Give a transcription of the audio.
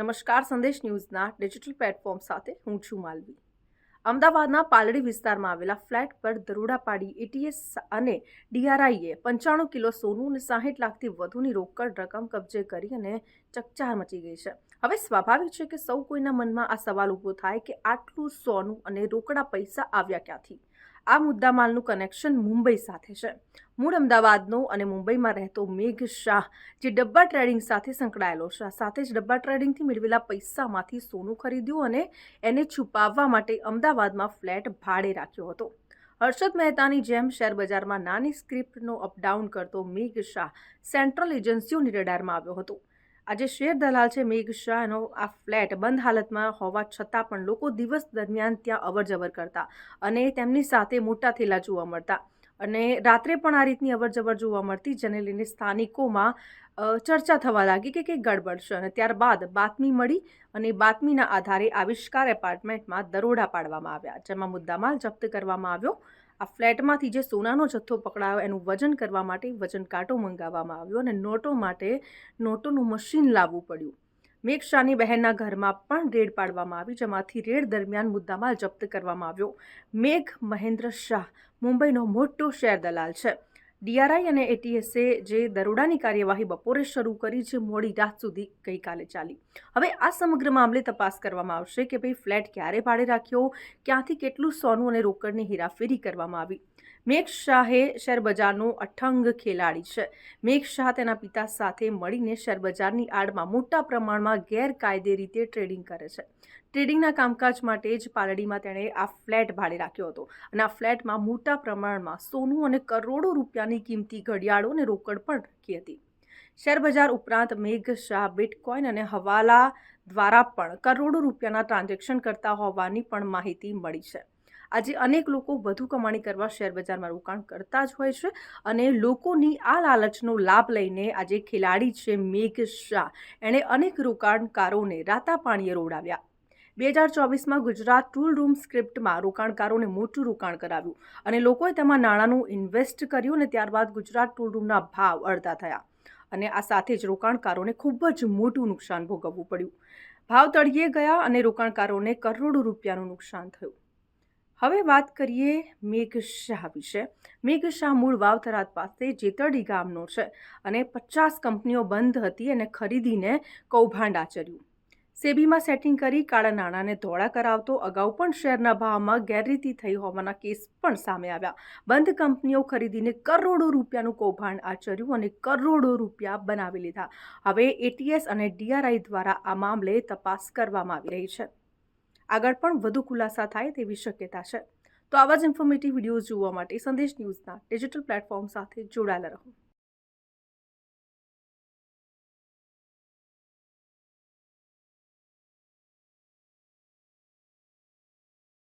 નમસ્કાર, સંદેશ ન્યૂઝના digital platform સાથે હું છું માલવી. અમદાવાદના પાલડી વિસ્તારમાં આવેલા ફ્લેટ પર દરોડા પાડી એટીએસ અને ડીઆરઆઈએ 95 કિલો સોનું અને 60 લાખથી વધુની રોકડ રકમ કબજે કરી અને ચકચાર મચી ગઈ છે. હવે સ્વાભાવિક છે કે સૌ કોઈના મનમાં આ સવાલ ઊભો થાય કે આટલું સોનું અને રોકડા પૈસા આવ્યા ક્યાંથી? આ મુદ્દામાલનું કનેક્શન મુંબઈ સાથે છે. મૂળ અમદાવાદનો અને મુંબઈમાં રહેતો મેઘ શાહ, જે ડબ્બા ટ્રેડિંગ સાથે સંકળાયેલો છે, સાથે જ ડબ્બા ટ્રેડિંગથી મેળવેલા પૈસામાંથી સોનું ખરીદ્યું અને એને છુપાવવા માટે અમદાવાદમાં ફ્લેટ ભાડે રાખ્યો હતો. હર્ષદ મહેતાની જેમ શેરબજારમાં નાની સ્ક્રિપ્ટનો અપડાઉન કરતો મેઘ શાહ સેન્ટ્રલ એજન્સીઓની રડારમાં આવ્યો હતો. આજે શેર દલાલ છે મેઘ શાહનો આ ફ્લેટ બંધ હાલતમાં હોવા છતાં પણ લોકો દિવસ દરમિયાન ત્યાં અવરજવર કરતા અને તેમની સાથે મોટા થેલા જોવા મળતા અને રાત્રે પણ આ રીતની અવરજવર જોવા મળતી, જેને લઈને સ્થાનિકોમાં ચર્ચા થવા લાગી કે કંઈક ગડબડ છે. અને ત્યારબાદ બાતમી મળી અને બાતમીના આધારે આવિષ્કાર એપાર્ટમેન્ટમાં દરોડા પાડવામાં આવ્યા, જેમાં મુદ્દામાલ જપ્ત કરવામાં આવ્યો. આ ફ્લેટમાંથી જે સોનાનો જથ્થો પકડાયો એનું વજન કરવા માટે વજન કાંટો મંગાવવામાં આવ્યો અને નોટો માટે નોટોનું મશીન લાવવું પડ્યું. મેઘ શાહની બહેનના ઘરમાં પણ રેડ પાડવામાં આવી, જેમાંથી રેડ દરમિયાન મુદ્દામાલ જપ્ત કરવામાં આવ્યો. મેઘ મહેન્દ્ર શાહ મુંબઈનો મોટો શેર દલાલ છે. ડીઆરઆઈ અને એટીએસે જે દરોડાની કાર્યવાહી બપોરે શરૂ કરી, જે મોડી રાત સુધી ગઈકાલે ચાલી. હવે આ સમગ્ર મામલે તપાસ કરવામાં આવશે કે ભાઈ ફ્લેટ ક્યારે ભાડે રાખ્યો, ક્યાંથી કેટલું સોનું અને રોકડની હેરાફેરી કરવામાં આવી. મેઘ શાહે શેરબજારનો અઠંગ ખેલાડી છે. મેઘ શાહ તેના પિતા સાથે મળીને શેરબજારની આડમાં મોટા પ્રમાણમાં ગેરકાયદે રીતે ટ્રેડિંગ કરે છે. ટ્રેડિંગના કામકાજ માટે જ પાલડીમાં તેણે આ ફ્લેટ ભાડે રાખ્યો હતો અને આ ફ્લેટમાં મોટા પ્રમાણમાં સોનું અને કરોડો રૂપિયાની કિંમતી ઘડિયાળો અને રોકડ પણ રાખી હતી. શેરબજાર ઉપરાંત મેઘ શાહ બિટકોઇન અને હવાલા દ્વારા પણ કરોડો રૂપિયાના ટ્રાન્ઝેક્શન કરતા હોવાની પણ માહિતી મળી છે. આજે અનેક લોકો વધુ કમાણી કરવા શેરબજારમાં રોકાણ કરતા જ હોય છે અને લોકોની આ લાલચનો લાભ લઈને આજે ખેલાડી છે મેઘ શાહ, એણે અનેક રોકાણકારોને રાતા પાણીએ રોડાવ્યા. 2024માં ગુજરાત ટૂલ રૂમ સ્ક્રિપ્ટમાં રોકાણકારોને મોટું રોકાણ કરાવ્યું અને લોકોએ તેમાં નાણાંનું ઇન્વેસ્ટ કર્યું અને ત્યારબાદ ગુજરાત ટૂલ રૂમના ભાવ અડધા થયા અને આ સાથે જ રોકાણકારોને ખૂબ જ મોટું નુકસાન ભોગવવું પડ્યું. ભાવ તળિયે ગયા અને રોકાણકારોને કરોડો રૂપિયાનું નુકસાન થયું. હવે વાત કરીએ મેઘ શાહ વિશે. મેઘ શાહ મૂળ વાવથરાદ પાસે જેતરડી ગામનો છે અને 50 કંપનીઓ બંધ હતી અને ખરીદીને કૌભાંડ આચર્યું. સેબીમાં સેટિંગ કરી કાળા નાણાંને ધોળા કરાવતો અગાઉ પણ શેરના ભાવમાં ગેરરીતિ થઈ હોવાના કેસ પણ સામે આવ્યા. બંધ કંપનીઓ ખરીદીને કરોડો રૂપિયાનું કૌભાંડ આચર્યું અને કરોડો રૂપિયા બનાવી લીધા. હવે એટીએસ અને ડીઆરઆઈ દ્વારા આ મામલે તપાસ કરવામાં આવી રહી છે. આગળ પણ વધુ ખુલાસા થાય તેવી શક્યતા છે. તો આવા જ ઇન્ફોર્મેટિવ વિડીયોઝ જોવા માટે સંદેશ ન્યૂઝના ડિજિટલ પ્લેટફોર્મ સાથે જોડાયેલા રહો.